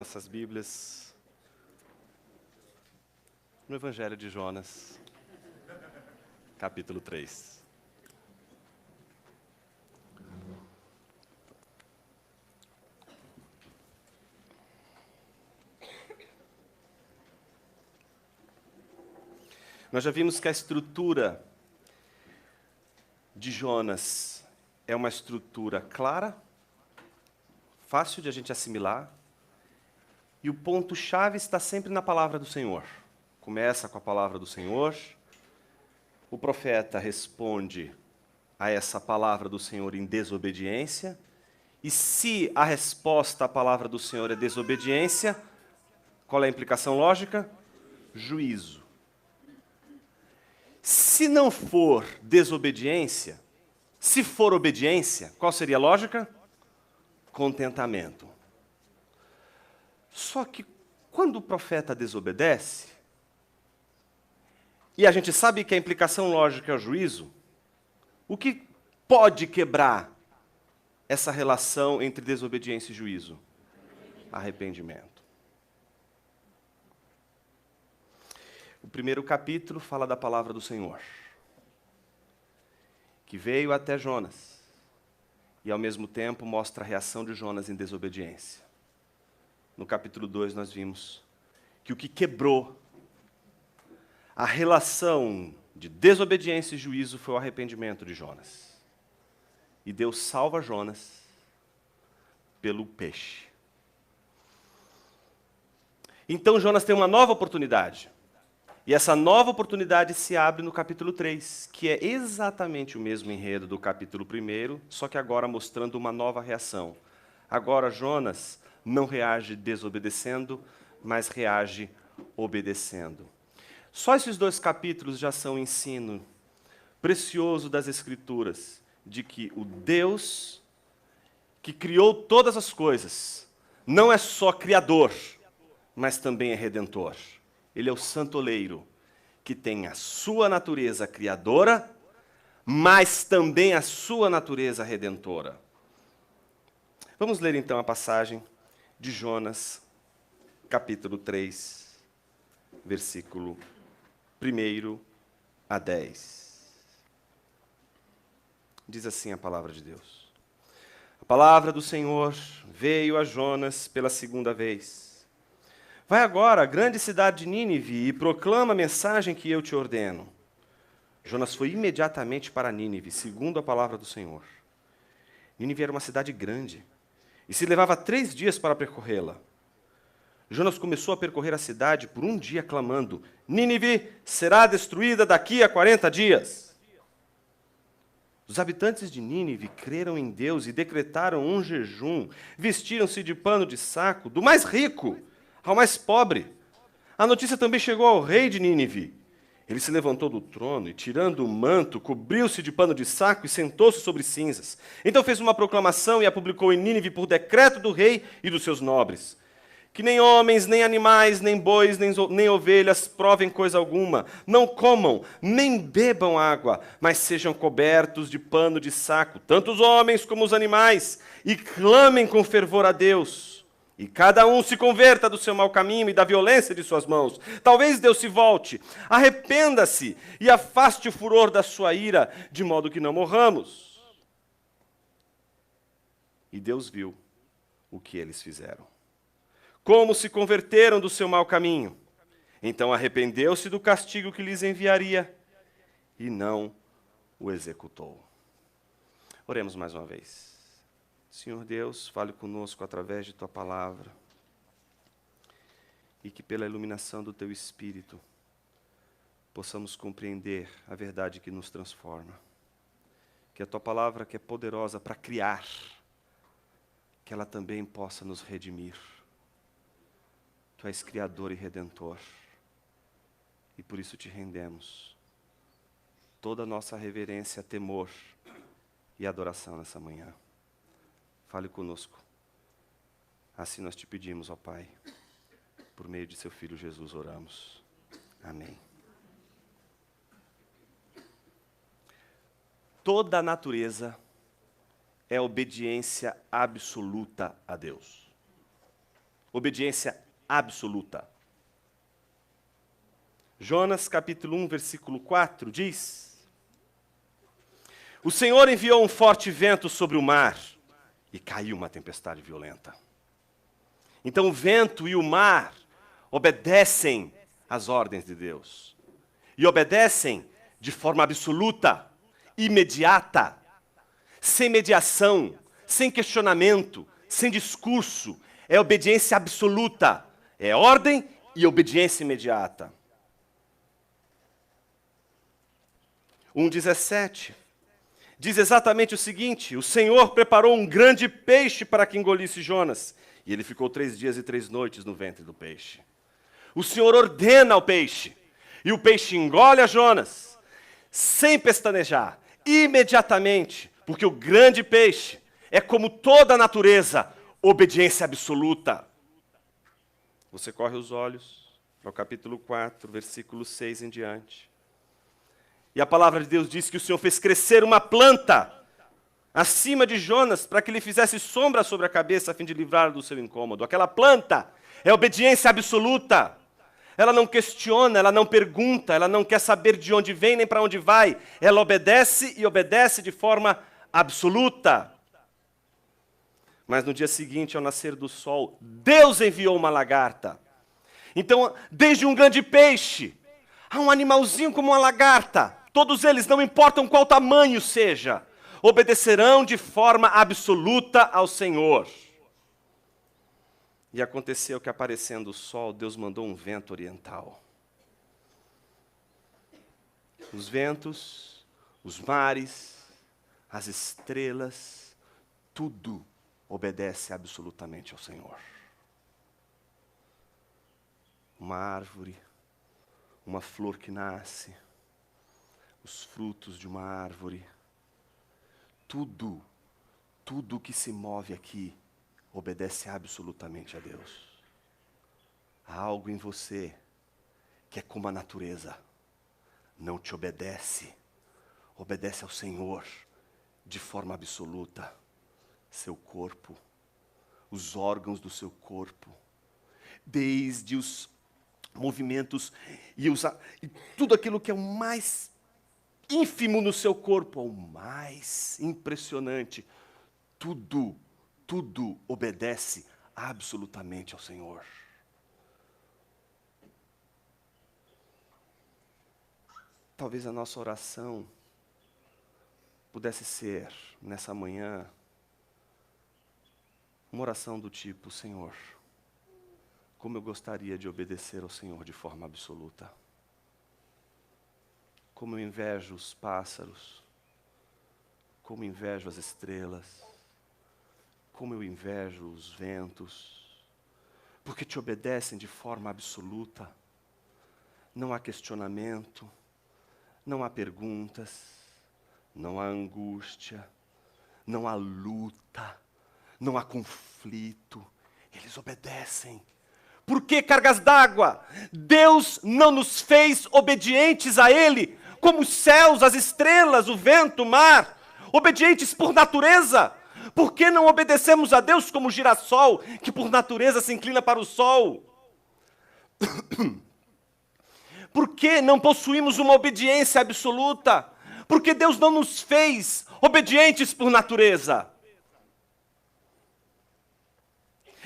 Nossas Bíblias no Evangelho de Jonas, capítulo 3. Nós já vimos que a estrutura de Jonas é uma estrutura clara, fácil de a gente assimilar, e o ponto-chave está sempre na palavra do Senhor. Começa com a palavra do Senhor, o profeta responde a essa palavra do Senhor em desobediência, e se a resposta à palavra do Senhor é desobediência, qual é a implicação lógica? Juízo. Se não for desobediência, se for obediência, qual seria a lógica? Contentamento. Só que quando o profeta desobedece, e a gente sabe que a implicação lógica é o juízo, o que pode quebrar essa relação entre desobediência e juízo? Arrependimento. O primeiro capítulo fala da palavra do Senhor, que veio até Jonas, e ao mesmo tempo mostra a reação de Jonas em desobediência. No capítulo 2 nós vimos que o que quebrou a relação de desobediência e juízo foi o arrependimento de Jonas. E Deus salva Jonas pelo peixe. Então Jonas tem uma nova oportunidade. E essa nova oportunidade se abre no capítulo 3, que é exatamente o mesmo enredo do capítulo 1, só que agora mostrando uma nova reação. Agora Jonas não reage desobedecendo, mas reage obedecendo. Só esses dois capítulos já são um ensino precioso das Escrituras, de que o Deus que criou todas as coisas não é só criador, mas também é redentor. Ele é o santo oleiro, que tem a sua natureza criadora, mas também a sua natureza redentora. Vamos ler então a passagem de Jonas, capítulo 3, versículo 1 a 10. Diz assim a palavra de Deus. A palavra do Senhor veio a Jonas pela segunda vez. Vai agora à grande cidade de Nínive e proclama a mensagem que eu te ordeno. Jonas foi imediatamente para Nínive, segundo a palavra do Senhor. Nínive era uma cidade grande, e se levava 3 dias para percorrê-la. Jonas começou a percorrer a cidade por um dia, clamando: Nínive será destruída daqui a 40 dias. Os habitantes de Nínive creram em Deus e decretaram um jejum. Vestiram-se de pano de saco, do mais rico ao mais pobre. A notícia também chegou ao rei de Nínive. Ele se levantou do trono e, tirando o manto, cobriu-se de pano de saco e sentou-se sobre cinzas. Então fez uma proclamação e a publicou em Nínive por decreto do rei e dos seus nobres: que nem homens, nem animais, nem bois, nem ovelhas provem coisa alguma. Não comam, nem bebam água, mas sejam cobertos de pano de saco, tanto os homens como os animais, e clamem com fervor a Deus. E cada um se converta do seu mau caminho e da violência de suas mãos. Talvez Deus se volte, arrependa-se e afaste o furor da sua ira, de modo que não morramos. E Deus viu o que eles fizeram, como se converteram do seu mau caminho. Então arrependeu-se do castigo que lhes enviaria e não o executou. Oremos mais uma vez. Senhor Deus, fale conosco através de Tua palavra e que pela iluminação do Teu Espírito possamos compreender a verdade que nos transforma. Que a Tua palavra, que é poderosa para criar, que ela também possa nos redimir. Tu és Criador e Redentor, e por isso te rendemos toda a nossa reverência, temor e adoração nessa manhã. Fale conosco. Assim nós te pedimos, ó Pai. Por meio de seu Filho Jesus oramos. Amém. Toda a natureza é obediência absoluta a Deus. obediência absoluta. Jonas, capítulo 1, versículo 4, diz: O Senhor enviou um forte vento sobre o mar, e caiu uma tempestade violenta. Então o vento e o mar obedecem às ordens de Deus. E obedecem de forma absoluta, imediata, sem mediação, sem questionamento, sem discurso. É obediência absoluta. É ordem e obediência imediata. 1,17 diz exatamente o seguinte: o Senhor preparou um grande peixe para que engolisse Jonas, e ele ficou 3 dias e 3 noites no ventre do peixe. O Senhor ordena ao peixe, e o peixe engole a Jonas, sem pestanejar, imediatamente, porque o grande peixe é, como toda a natureza, obediência absoluta. Você corre os olhos para o capítulo 4, versículo 6 em diante. E a palavra de Deus diz que o Senhor fez crescer uma planta acima de Jonas para que lhe fizesse sombra sobre a cabeça a fim de livrar do seu incômodo. Aquela planta é obediência absoluta. Ela não questiona, ela não pergunta, ela não quer saber de onde vem nem para onde vai. Ela obedece e obedece de forma absoluta. Mas no dia seguinte, ao nascer do sol, Deus enviou uma lagarta. Então, desde um grande peixe a um animalzinho como uma lagarta, todos eles, não importam qual tamanho seja, obedecerão de forma absoluta ao Senhor. E aconteceu que, aparecendo o sol, Deus mandou um vento oriental. Os ventos, os mares, as estrelas, tudo obedece absolutamente ao Senhor. Uma árvore, uma flor que nasce, os frutos de uma árvore, tudo que se move aqui obedece absolutamente a Deus. Há algo em você que é como a natureza, não te obedece, obedece ao Senhor de forma absoluta. Seu corpo, os órgãos do seu corpo, desde os movimentos e tudo aquilo que é o mais ínfimo no seu corpo, ao mais impressionante, tudo obedece absolutamente ao Senhor. Talvez a nossa oração pudesse ser, nessa manhã, uma oração do tipo: Senhor, como eu gostaria de obedecer ao Senhor de forma absoluta. Como eu invejo os pássaros, como invejo as estrelas, como eu invejo os ventos, porque te obedecem de forma absoluta. Não há questionamento, não há perguntas, não há angústia, não há luta, não há conflito. Eles obedecem. Por que cargas d'água? Deus não nos fez obedientes a Ele, como os céus, as estrelas, o vento, o mar, obedientes por natureza. Por que não obedecemos a Deus como o girassol, que por natureza se inclina para o sol? Por que não possuímos uma obediência absoluta? Porque Deus não nos fez obedientes por natureza.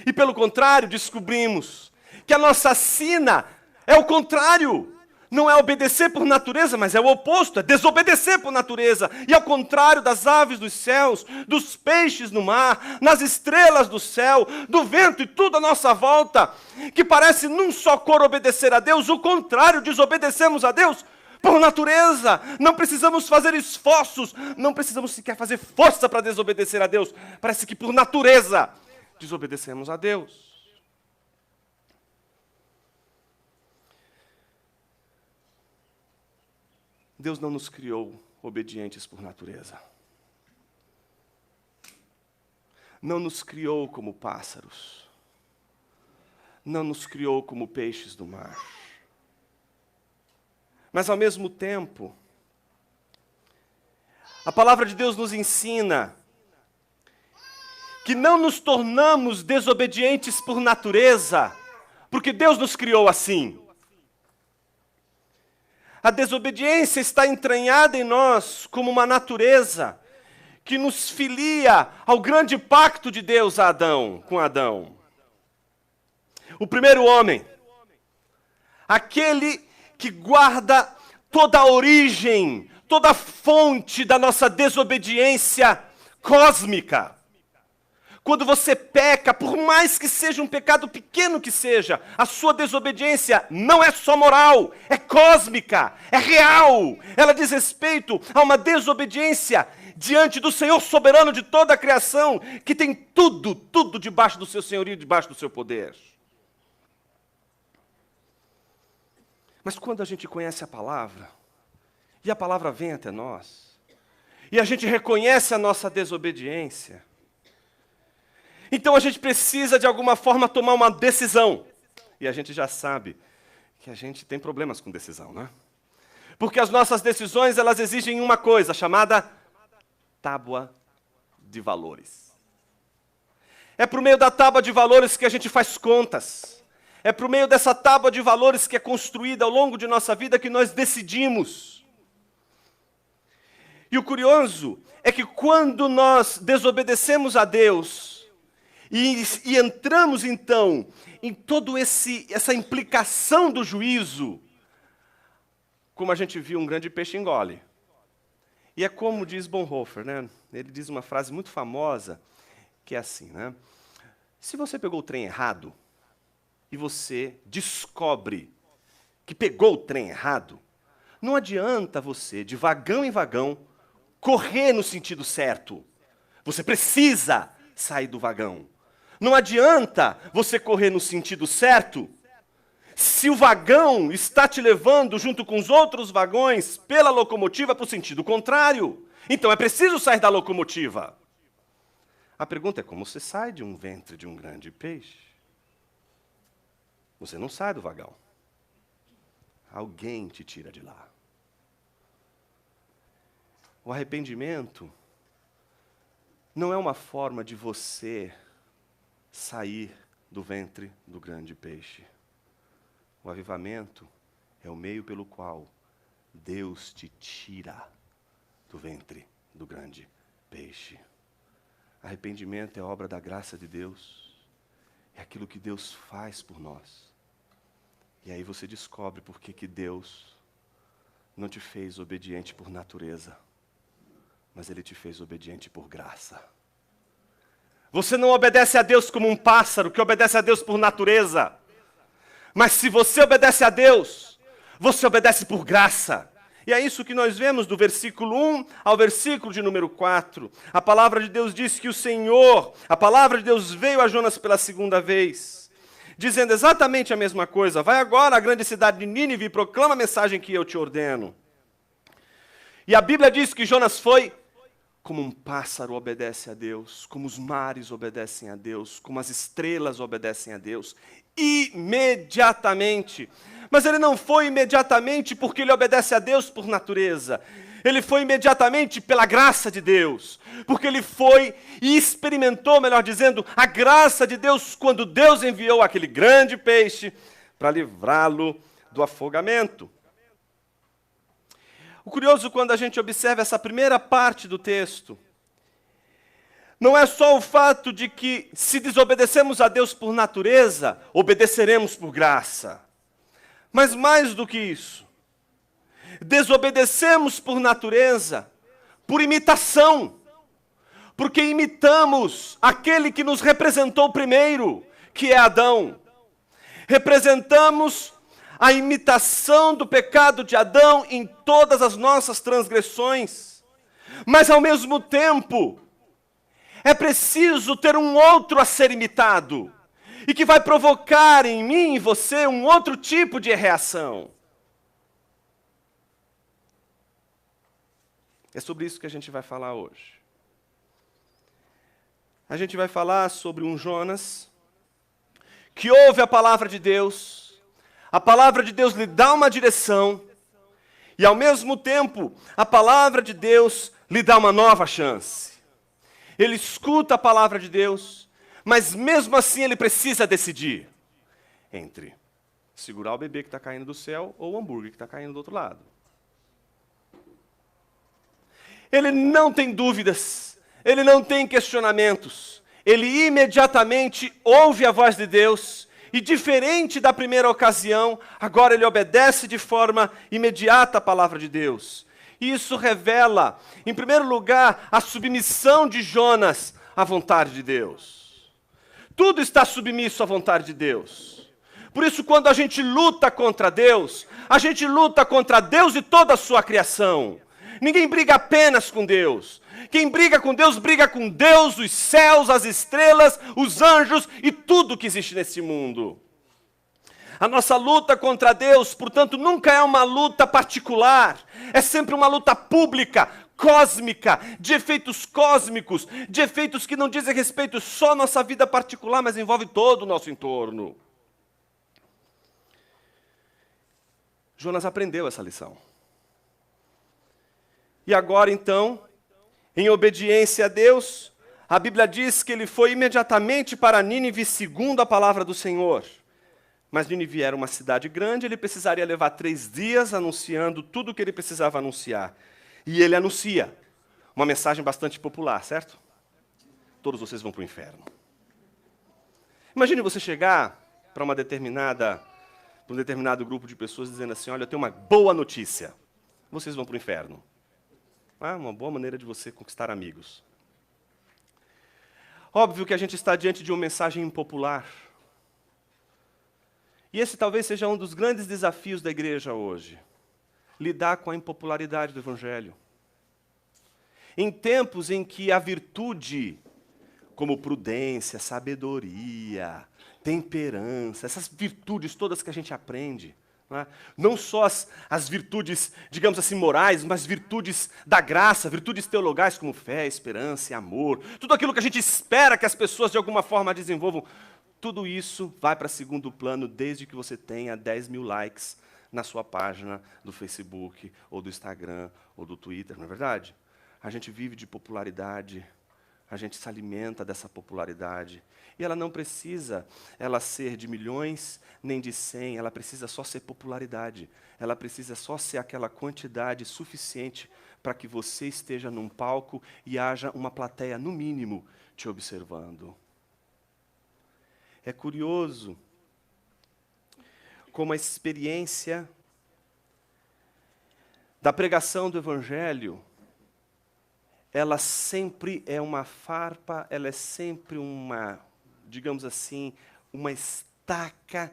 E pelo contrário, descobrimos que a nossa sina é o contrário. Não é obedecer por natureza, mas é o oposto, é desobedecer por natureza. E ao contrário das aves dos céus, dos peixes no mar, nas estrelas do céu, do vento e tudo à nossa volta, que parece num só cor obedecer a Deus, o contrário, desobedecemos a Deus por natureza. Não precisamos fazer esforços, não precisamos sequer fazer força para desobedecer a Deus. Parece que por natureza desobedecemos a Deus. Deus não nos criou obedientes por natureza. Não nos criou como pássaros. Não nos criou como peixes do mar. Mas, ao mesmo tempo, a palavra de Deus nos ensina que não nos tornamos desobedientes por natureza, porque Deus nos criou assim. A desobediência está entranhada em nós como uma natureza que nos filia ao grande pacto de Deus com Adão. O primeiro homem, aquele que guarda toda a origem, toda a fonte da nossa desobediência cósmica. Quando você peca, por mais que seja um pecado pequeno que seja, a sua desobediência não é só moral, é cósmica, é real. Ela diz respeito a uma desobediência diante do Senhor soberano de toda a criação, que tem tudo debaixo do seu senhorio, debaixo do seu poder. Mas quando a gente conhece a palavra, e a palavra vem até nós, e a gente reconhece a nossa desobediência, então a gente precisa de alguma forma tomar uma decisão. E a gente já sabe que a gente tem problemas com decisão, né? Porque as nossas decisões, elas exigem uma coisa, chamada tábua de valores. É por meio da tábua de valores que a gente faz contas. É por meio dessa tábua de valores que é construída ao longo de nossa vida que nós decidimos. E o curioso é que quando nós desobedecemos a Deus, e entramos, então, em toda essa implicação do juízo, como a gente viu, um grande peixe engole. E é como diz Bonhoeffer, né? Ele diz uma frase muito famosa, que é assim, né? Se você pegou o trem errado, e você descobre que pegou o trem errado, não adianta você, de vagão em vagão, correr no sentido certo. Você precisa sair do vagão. Não adianta você correr no sentido certo se o vagão está te levando junto com os outros vagões pela locomotiva para o sentido contrário. Então é preciso sair da locomotiva. A pergunta é como você sai de um ventre de um grande peixe? Você não sai do vagão. Alguém te tira de lá. O arrependimento não é uma forma de você sair do ventre do grande peixe. O avivamento é o meio pelo qual Deus te tira do ventre do grande peixe. Arrependimento é obra da graça de Deus. É aquilo que Deus faz por nós. E aí você descobre por que Deus não te fez obediente por natureza, mas Ele te fez obediente por graça. Você não obedece a Deus como um pássaro que obedece a Deus por natureza. Mas se você obedece a Deus, você obedece por graça. E é isso que nós vemos do versículo 1 ao versículo de número 4. A palavra de Deus diz que a palavra de Deus veio a Jonas pela segunda vez, dizendo exatamente a mesma coisa. Vai agora à grande cidade de Nínive e proclama a mensagem que eu te ordeno. E a Bíblia diz que Jonas foi como um pássaro obedece a Deus, como os mares obedecem a Deus, como as estrelas obedecem a Deus, imediatamente. Mas ele não foi imediatamente porque ele obedece a Deus por natureza. Ele foi imediatamente pela graça de Deus, porque ele foi e experimentou, melhor dizendo, a graça de Deus quando Deus enviou aquele grande peixe para livrá-lo do afogamento. O curioso, quando a gente observa essa primeira parte do texto, não é só o fato de que, se desobedecemos a Deus por natureza, obedeceremos por graça. Mas mais do que isso, desobedecemos por natureza, por imitação, porque imitamos aquele que nos representou primeiro, que é Adão. Representamos a imitação do pecado de Adão em todas as nossas transgressões. Mas, ao mesmo tempo, é preciso ter um outro a ser imitado, e que vai provocar em mim e em você um outro tipo de reação. É sobre isso que a gente vai falar hoje. A gente vai falar sobre um Jonas que ouve a palavra de Deus, a palavra de Deus lhe dá uma direção, e ao mesmo tempo, a palavra de Deus lhe dá uma nova chance. ele escuta a palavra de Deus, mas mesmo assim ele precisa decidir entre segurar o bebê que está caindo do céu ou o hambúrguer que está caindo do outro lado. Ele não tem dúvidas, ele não tem questionamentos, ele imediatamente ouve a voz de Deus e, diferente da primeira ocasião, agora ele obedece de forma imediata a palavra de Deus. E isso revela, em primeiro lugar, a submissão de Jonas à vontade de Deus. Tudo está submisso à vontade de Deus. Por isso, quando a gente luta contra Deus, a gente luta contra Deus e toda a sua criação. Ninguém briga apenas com Deus. Quem briga com Deus, os céus, as estrelas, os anjos e tudo que existe nesse mundo. A nossa luta contra Deus, portanto, nunca é uma luta particular, é sempre uma luta pública, cósmica, de efeitos cósmicos, de efeitos que não dizem respeito só à nossa vida particular, mas envolve todo o nosso entorno. Jonas aprendeu essa lição. E agora, então, em obediência a Deus, a Bíblia diz que ele foi imediatamente para Nínive segundo a palavra do Senhor. Mas Nínive era uma cidade grande, ele precisaria levar 3 dias anunciando tudo o que ele precisava anunciar. E ele anuncia uma mensagem bastante popular, certo? Todos vocês vão para o inferno. Imagine você chegar para um determinado grupo de pessoas dizendo assim, olha, eu tenho uma boa notícia, vocês vão para o inferno. Uma boa maneira de você conquistar amigos. Óbvio que a gente está diante de uma mensagem impopular. E esse talvez seja um dos grandes desafios da igreja hoje. Lidar com a impopularidade do Evangelho. Em tempos em que a virtude, como prudência, sabedoria, temperança, essas virtudes todas que a gente aprende, não só as virtudes, digamos assim, morais, mas virtudes da graça, virtudes teologais como fé, esperança e amor, tudo aquilo que a gente espera que as pessoas de alguma forma desenvolvam, tudo isso vai para segundo plano desde que você tenha 10 mil likes na sua página do Facebook, ou do Instagram, ou do Twitter, não é verdade? A gente vive de popularidade, a gente se alimenta dessa popularidade. E ela não precisa ser de milhões, nem de 100, ela precisa só ser popularidade. Ela precisa só ser aquela quantidade suficiente para que você esteja num palco e haja uma plateia, no mínimo, te observando. É curioso como a experiência da pregação do Evangelho, ela sempre é uma farpa, ela é sempre uma, digamos assim, uma estaca,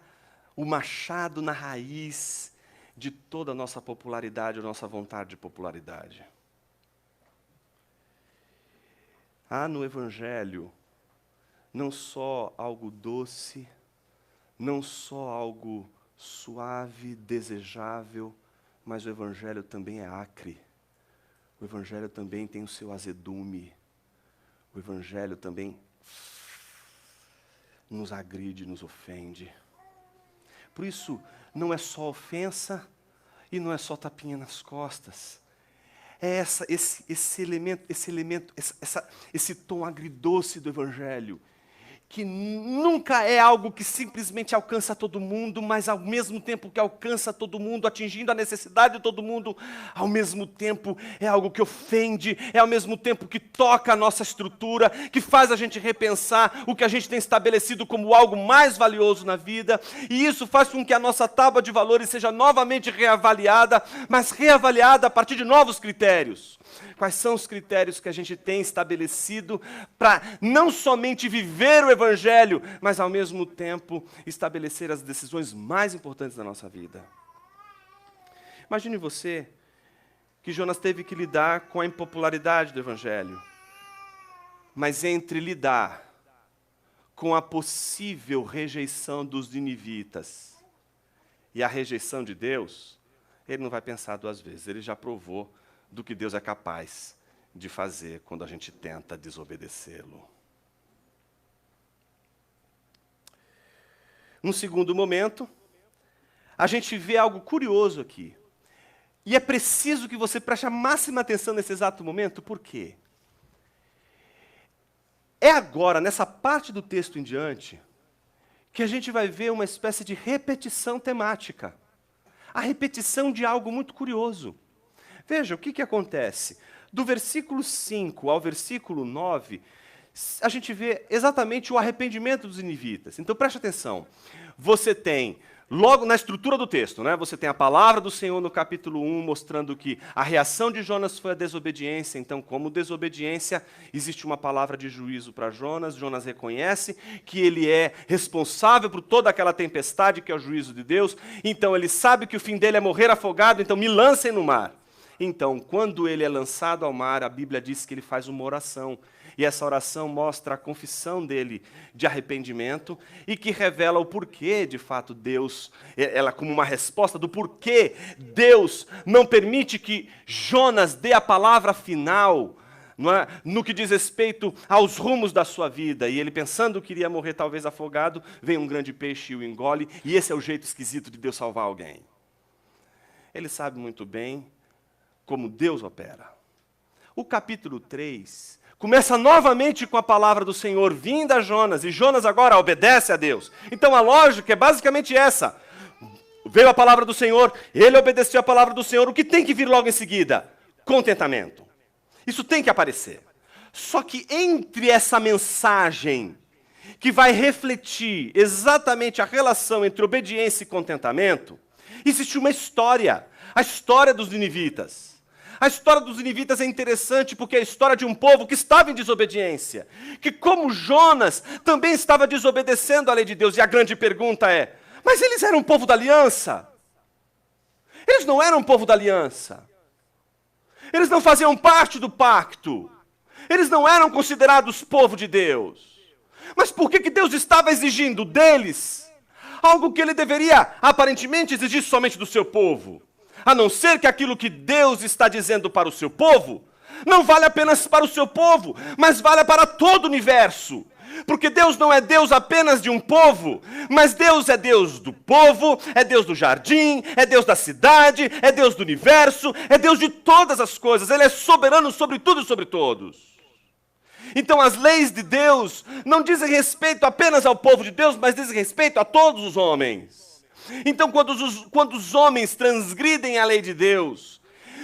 o machado na raiz de toda a nossa popularidade, a nossa vontade de popularidade. Há no Evangelho não só algo doce, não só algo suave, desejável, mas o Evangelho também é acre. O Evangelho também tem o seu azedume. O Evangelho também nos agride, nos ofende. Por isso, não é só ofensa e não é só tapinha nas costas. É esse elemento, esse tom agridoce do Evangelho, que nunca é algo que simplesmente alcança todo mundo, mas ao mesmo tempo que alcança todo mundo, atingindo a necessidade de todo mundo, ao mesmo tempo é algo que ofende, é ao mesmo tempo que toca a nossa estrutura, que faz a gente repensar o que a gente tem estabelecido como algo mais valioso na vida, e isso faz com que a nossa tábua de valores seja novamente reavaliada, mas reavaliada a partir de novos critérios. Quais são os critérios que a gente tem estabelecido para não somente viver o Evangelho, mas ao mesmo tempo estabelecer as decisões mais importantes da nossa vida? Imagine você que Jonas teve que lidar com a impopularidade do Evangelho, mas entre lidar com a possível rejeição dos ninivitas e a rejeição de Deus, ele não vai pensar 2 vezes, ele já provou do que Deus é capaz de fazer quando a gente tenta desobedecê-lo. Num segundo momento, a gente vê algo curioso aqui. E é preciso que você preste a máxima atenção nesse exato momento, por quê? É agora, nessa parte do texto em diante, que a gente vai ver uma espécie de repetição temática. A repetição de algo muito curioso. Veja, o que acontece? Do versículo 5 ao versículo 9, a gente vê exatamente o arrependimento dos ninivitas. Então, preste atenção. Você tem, logo na estrutura do texto, né, você tem a palavra do Senhor no capítulo 1, mostrando que a reação de Jonas foi a desobediência. Então, como desobediência, existe uma palavra de juízo para Jonas. Jonas reconhece que ele é responsável por toda aquela tempestade que é o juízo de Deus. Então, ele sabe que o fim dele é morrer afogado, então me lancem no mar. Então, quando ele é lançado ao mar, a Bíblia diz que ele faz uma oração. E essa oração mostra a confissão dele de arrependimento e que revela o porquê, de fato, Deus, ela como uma resposta do porquê Deus não permite que Jonas dê a palavra final, não é? No que diz respeito aos rumos da sua vida. E ele, pensando que iria morrer talvez afogado, vem um grande peixe e o engole. E esse é o jeito esquisito de Deus salvar alguém. Ele sabe muito bem como Deus opera. O capítulo 3 começa novamente com a palavra do Senhor vinda a Jonas, e Jonas agora obedece a Deus. Então a lógica é basicamente essa. Veio a palavra do Senhor, ele obedeceu a palavra do Senhor, o que tem que vir logo em seguida? Contentamento. Isso tem que aparecer. Só que entre essa mensagem, que vai refletir exatamente a relação entre obediência e contentamento, existe uma história, a história dos ninivitas. A história dos ninivitas é interessante porque é a história de um povo que estava em desobediência, que como Jonas também estava desobedecendo à lei de Deus. E a grande pergunta é, mas eles eram um povo da aliança? Eles não eram um povo da aliança. Eles não faziam parte do pacto. Eles não eram considerados povo de Deus. Mas por que Deus estava exigindo deles algo que ele deveria aparentemente exigir somente do seu povo? A não ser que aquilo que Deus está dizendo para o seu povo, não vale apenas para o seu povo, mas vale para todo o universo. Porque Deus não é Deus apenas de um povo, mas Deus é Deus do povo, é Deus do jardim, é Deus da cidade, é Deus do universo, é Deus de todas as coisas. Ele é soberano sobre tudo e sobre todos. Então as leis de Deus não dizem respeito apenas ao povo de Deus, mas dizem respeito a todos os homens. Então, quando os homens transgridem a lei de Deus,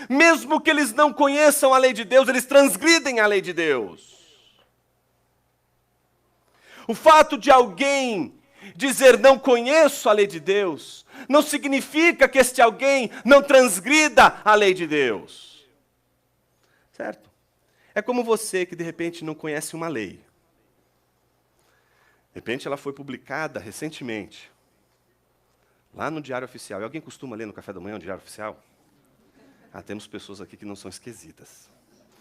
mesmo que eles não conheçam a lei de Deus, eles transgridem a lei de Deus. O fato de alguém dizer não conheço a lei de Deus, não significa que este alguém não transgrida a lei de Deus. Certo? É como você que de repente não conhece uma lei. De repente ela foi publicada recentemente. Lá no Diário Oficial. E alguém costuma ler no café da manhã o Diário Oficial? Temos pessoas aqui que não são esquisitas.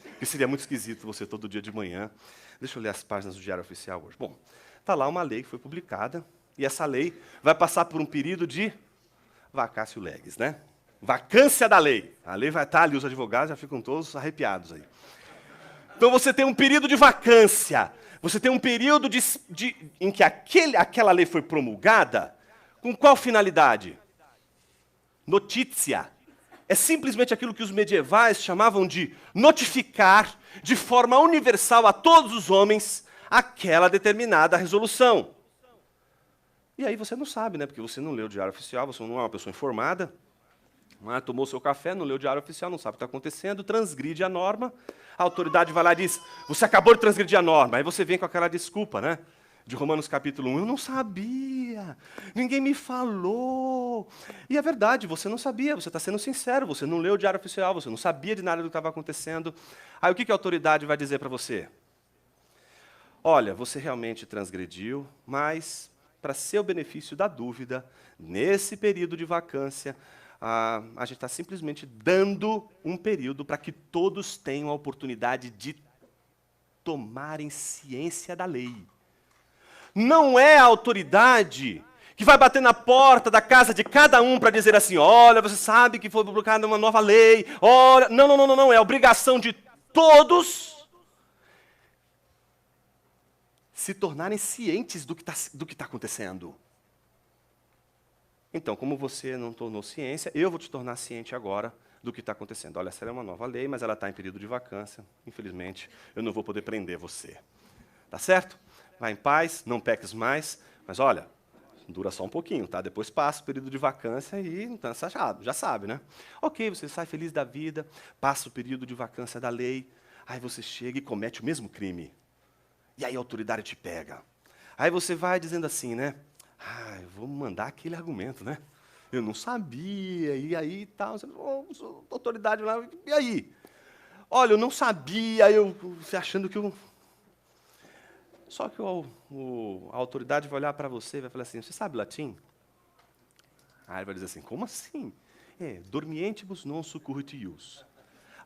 Porque seria muito esquisito você todo dia de manhã. Deixa eu ler as páginas do Diário Oficial hoje. Bom, está lá uma lei que foi publicada, e essa lei vai passar por um período de vacatio legis, né? Vacância da lei. A lei vai estar ali, os advogados já ficam todos arrepiados aí. Então você tem um período de vacância. Você tem um período em que aquela lei foi promulgada. Com qual finalidade? Notícia. É simplesmente aquilo que os medievais chamavam de notificar de forma universal a todos os homens aquela determinada resolução. E aí você não sabe, né? Porque você não leu o Diário Oficial, você não é uma pessoa informada, tomou seu café, não leu o Diário Oficial, não sabe o que está acontecendo, transgride a norma, a autoridade vai lá e diz, você acabou de transgredir a norma. Aí você vem com aquela desculpa, né? De Romanos capítulo 1, eu não sabia, ninguém me falou. E é verdade, você não sabia, você está sendo sincero, você não leu o Diário Oficial, você não sabia de nada do que estava acontecendo. Aí o que a autoridade vai dizer para você? Olha, você realmente transgrediu, mas para seu benefício da dúvida, nesse período de vacância, a gente está simplesmente dando um período para que todos tenham a oportunidade de tomarem ciência da lei. Não é a autoridade que vai bater na porta da casa de cada um para dizer assim, olha, você sabe que foi publicada uma nova lei, olha... Não, é a obrigação de todos se tornarem cientes do que tá acontecendo. Então, como você não tornou ciência, eu vou te tornar ciente agora do que está acontecendo. Olha, essa é uma nova lei, mas ela está em período de vacância. Infelizmente, eu não vou poder prender você. Tá certo? Vai em paz, não peques mais, mas olha, dura só um pouquinho, tá? Depois passa o período de vacância e então, já sabe, né? Ok, você sai feliz da vida, passa o período de vacância da lei, aí você chega e comete o mesmo crime. E aí a autoridade te pega. Aí você vai dizendo assim, né? Ah, eu vou mandar aquele argumento, né? Eu não sabia, e aí tal. A autoridade lá, e aí? Olha, eu não sabia, você achando que eu... Só que a autoridade vai olhar para você e vai falar assim, você sabe latim? Aí ele vai dizer assim, como assim? Dormientibus non succurrit ius.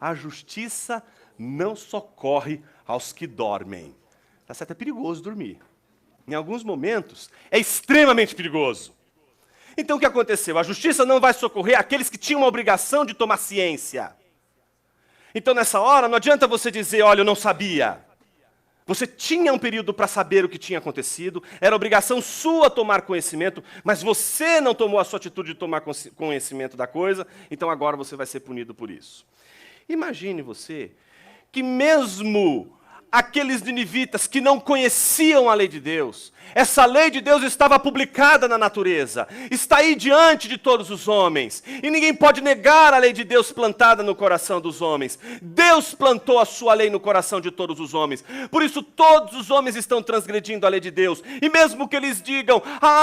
A justiça não socorre aos que dormem. Tá certo? É perigoso dormir. Em alguns momentos, é extremamente perigoso. Então, o que aconteceu? A justiça não vai socorrer aqueles que tinham a obrigação de tomar ciência. Então, nessa hora, não adianta você dizer, olha, eu não sabia. Você tinha um período para saber o que tinha acontecido, era obrigação sua tomar conhecimento, mas você não tomou a sua atitude de tomar conhecimento da coisa, então agora você vai ser punido por isso. Imagine você que mesmo aqueles ninivitas que não conheciam a lei de Deus, essa lei de Deus estava publicada na natureza, está aí diante de todos os homens, e ninguém pode negar a lei de Deus plantada no coração dos homens. Deus plantou a sua lei no coração de todos os homens, por isso todos os homens estão transgredindo a lei de Deus, e mesmo que eles digam,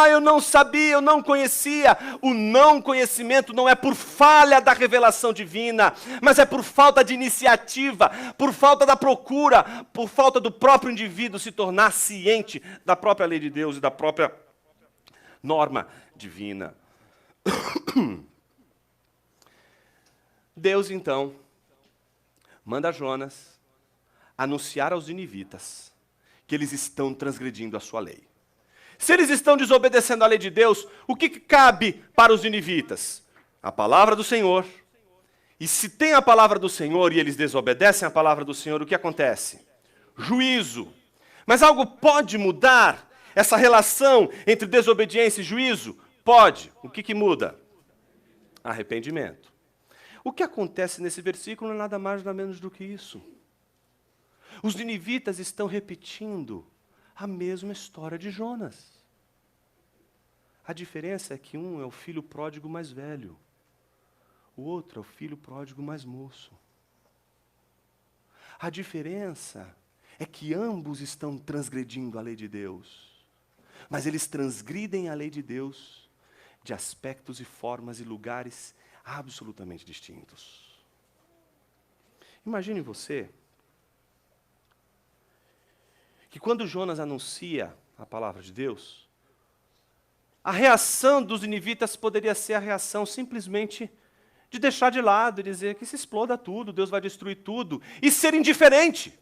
eu não sabia, eu não conhecia, o não conhecimento não é por falha da revelação divina, mas é por falta de iniciativa, por falta da procura, por falta do próprio indivíduo se tornar ciente da própria lei de Deus e da própria norma divina. Deus, então, manda Jonas anunciar aos ninivitas que eles estão transgredindo a sua lei. Se eles estão desobedecendo a lei de Deus, o que cabe para os ninivitas? A palavra do Senhor. E se tem a palavra do Senhor e eles desobedecem a palavra do Senhor, o que acontece? Juízo. Mas algo pode mudar essa relação entre desobediência e juízo? Pode. O que muda? Arrependimento. O que acontece nesse versículo não é nada mais nada menos do que isso. Os ninivitas estão repetindo a mesma história de Jonas. A diferença é que um é o filho pródigo mais velho, o outro é o filho pródigo mais moço. A diferença é que ambos estão transgredindo a lei de Deus, mas eles transgridem a lei de Deus de aspectos e formas e lugares absolutamente distintos. Imagine você que quando Jonas anuncia a palavra de Deus, a reação dos ninivitas poderia ser a reação simplesmente de deixar de lado e dizer que se exploda tudo, Deus vai destruir tudo, e ser indiferente.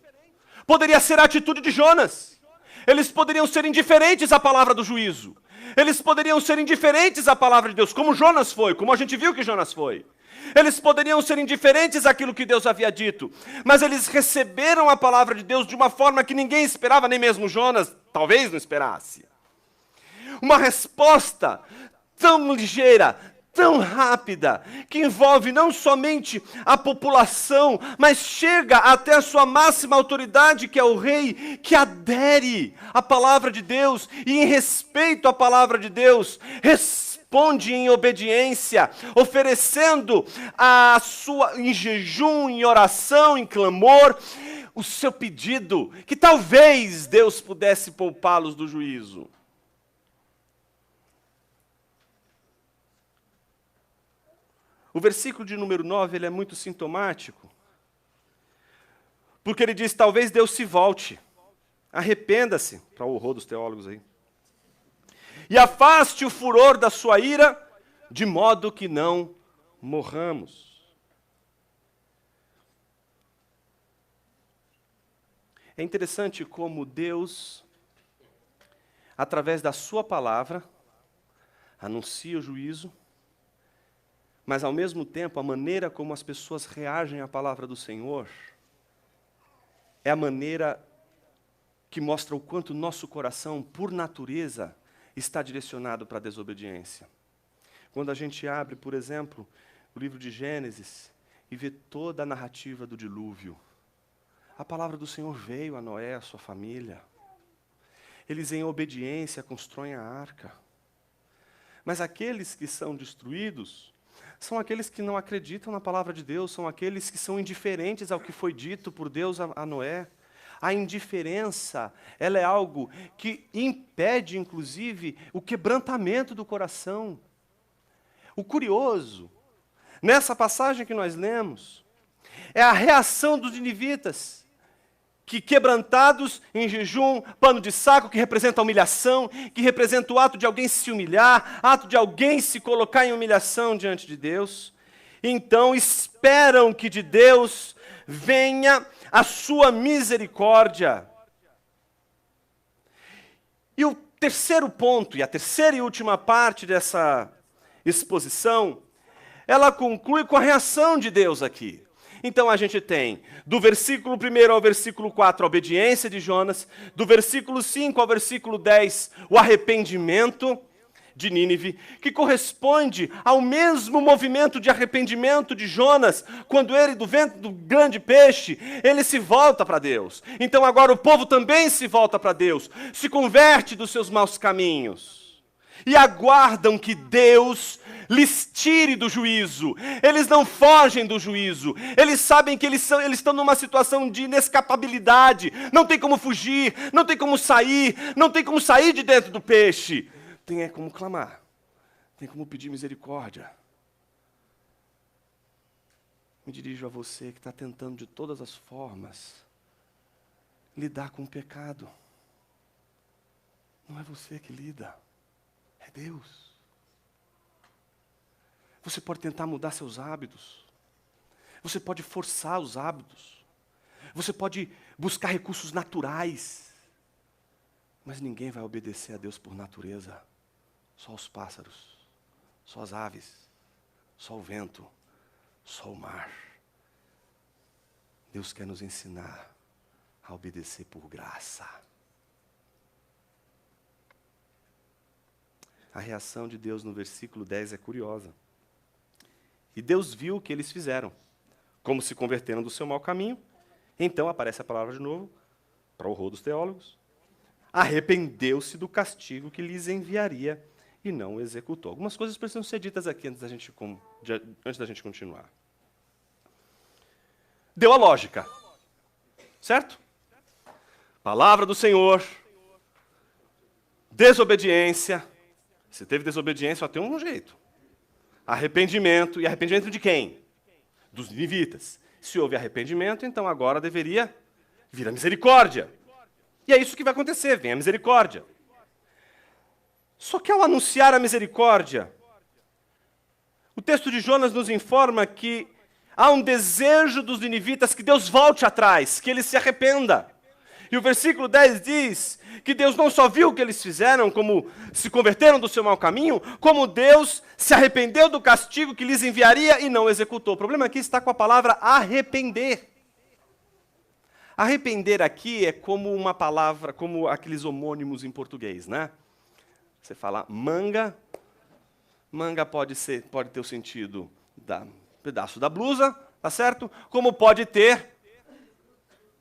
Poderia ser a atitude de Jonas. Eles poderiam ser indiferentes à palavra do juízo. Eles poderiam ser indiferentes à palavra de Deus, como Jonas foi, como a gente viu que Jonas foi. Eles poderiam ser indiferentes àquilo que Deus havia dito, mas eles receberam a palavra de Deus de uma forma que ninguém esperava, nem mesmo Jonas, talvez não esperasse. Uma resposta tão ligeira, tão rápida, que envolve não somente a população, mas chega até a sua máxima autoridade, que é o rei, que adere à palavra de Deus, e em respeito à palavra de Deus, responde em obediência, oferecendo a sua, em jejum, em oração, em clamor, o seu pedido, que talvez Deus pudesse poupá-los do juízo. O versículo de número 9, ele é muito sintomático, porque ele diz, talvez Deus se volte, arrependa-se, para o horror dos teólogos aí, e afaste o furor da sua ira, de modo que não morramos. É interessante como Deus, através da sua palavra, anuncia o juízo, mas, ao mesmo tempo, a maneira como as pessoas reagem à palavra do Senhor é a maneira que mostra o quanto o nosso coração, por natureza, está direcionado para a desobediência. Quando a gente abre, por exemplo, o livro de Gênesis e vê toda a narrativa do dilúvio, a palavra do Senhor veio a Noé, a sua família. eles em obediência constroem a arca. Mas aqueles que são destruídos são aqueles que não acreditam na palavra de Deus, são aqueles que são indiferentes ao que foi dito por Deus a Noé. A indiferença, ela é algo que impede, inclusive, o quebrantamento do coração. O curioso, nessa passagem que nós lemos, é a reação dos ninivitas, que quebrantados em jejum, pano de saco, que representa a humilhação, que representa o ato de alguém se humilhar, ato de alguém se colocar em humilhação diante de Deus. Então esperam que de Deus venha a sua misericórdia. E o terceiro ponto, e a terceira e última parte dessa exposição, ela conclui com a reação de Deus aqui. Então a gente tem, do versículo 1 ao versículo 4, a obediência de Jonas, do versículo 5 ao versículo 10, o arrependimento de Nínive, que corresponde ao mesmo movimento de arrependimento de Jonas, quando ele, do ventre do grande peixe, ele se volta para Deus. Então agora o povo também se volta para Deus, se converte dos seus maus caminhos, e aguardam que Deus lhes tire do juízo. Eles não fogem do juízo, eles sabem que eles estão numa situação de inescapabilidade, não tem como fugir, não tem como sair, não tem como sair de dentro do peixe. Tem como clamar, tem como pedir misericórdia. Me dirijo a você que está tentando de todas as formas lidar com o pecado. Não é você que lida, é Deus. Você pode tentar mudar seus hábitos, você pode forçar os hábitos, você pode buscar recursos naturais, mas ninguém vai obedecer a Deus por natureza. Só os pássaros, só as aves, só o vento, só o mar. Deus quer nos ensinar a obedecer por graça. A reação de Deus no versículo 10 é curiosa. E Deus viu o que eles fizeram, como se converteram do seu mau caminho. Então aparece a palavra de novo, para o horror dos teólogos. Arrependeu-se do castigo que lhes enviaria e não o executou. Algumas coisas precisam ser ditas aqui antes da gente continuar. Deu a lógica, certo? Palavra do Senhor, desobediência. Se teve desobediência, só tem um jeito. Arrependimento. E arrependimento de quem? Dos ninivitas. Se houve arrependimento, então agora deveria vir a misericórdia. E é isso que vai acontecer, vem a misericórdia. Só que ao anunciar a misericórdia, o texto de Jonas nos informa que há um desejo dos ninivitas que Deus volte atrás, que ele se arrependa. E o versículo 10 diz que Deus não só viu o que eles fizeram, como se converteram do seu mau caminho, como Deus se arrependeu do castigo que lhes enviaria e não executou. O problema aqui está com a palavra arrepender. Arrepender aqui é como uma palavra, como aqueles homônimos em português, né? Você fala manga, manga pode ter o sentido da pedaço da blusa, tá certo? Como pode ter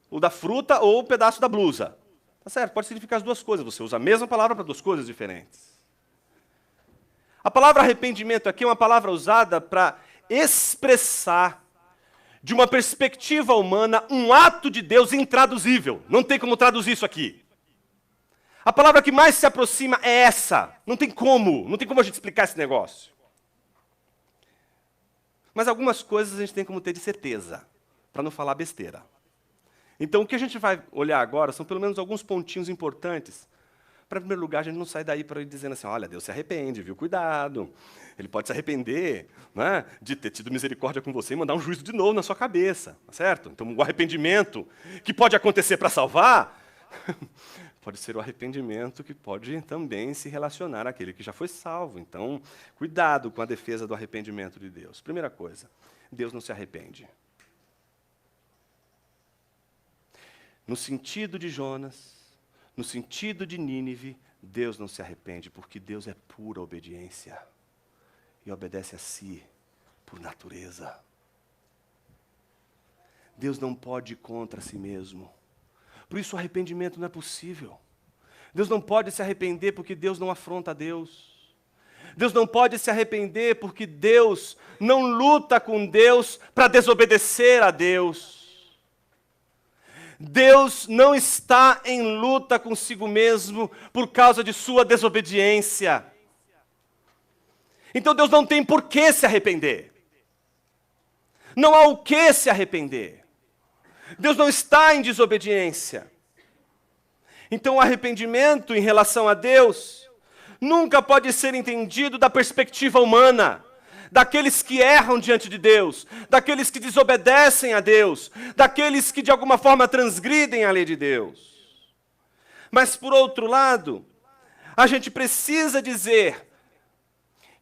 o da fruta ou o pedaço da blusa. Tá certo? Pode significar as duas coisas. Você usa a mesma palavra para duas coisas diferentes. A palavra arrependimento aqui é uma palavra usada para expressar, de uma perspectiva humana, um ato de Deus intraduzível. Não tem como traduzir isso aqui. A palavra que mais se aproxima é essa. Não tem como a gente explicar esse negócio. Mas algumas coisas a gente tem como ter de certeza, para não falar besteira. Então, o que a gente vai olhar agora são pelo menos alguns pontinhos importantes. Para, em primeiro lugar, a gente não sair daí para ir dizendo assim, olha, Deus se arrepende, viu? Cuidado. Ele pode se arrepender, né, de ter tido misericórdia com você e mandar um juízo de novo na sua cabeça, certo? Então, o arrependimento que pode acontecer para salvar, pode ser o arrependimento que pode também se relacionar àquele que já foi salvo. Então, cuidado com a defesa do arrependimento de Deus. Primeira coisa, Deus não se arrepende. No sentido de Jonas, no sentido de Nínive, Deus não se arrepende, porque Deus é pura obediência e obedece a si por natureza. Deus não pode ir contra si mesmo. Por isso o arrependimento não é possível. Deus não pode se arrepender porque Deus não afronta a Deus. Deus não pode se arrepender porque Deus não luta com Deus para desobedecer a Deus. Deus não está em luta consigo mesmo por causa de sua desobediência. Então Deus não tem por que se arrepender. Não há o que se arrepender. Deus não está em desobediência. Então o arrependimento em relação a Deus nunca pode ser entendido da perspectiva humana, daqueles que erram diante de Deus, daqueles que desobedecem a Deus, daqueles que de alguma forma transgridem a lei de Deus. Mas por outro lado, a gente precisa dizer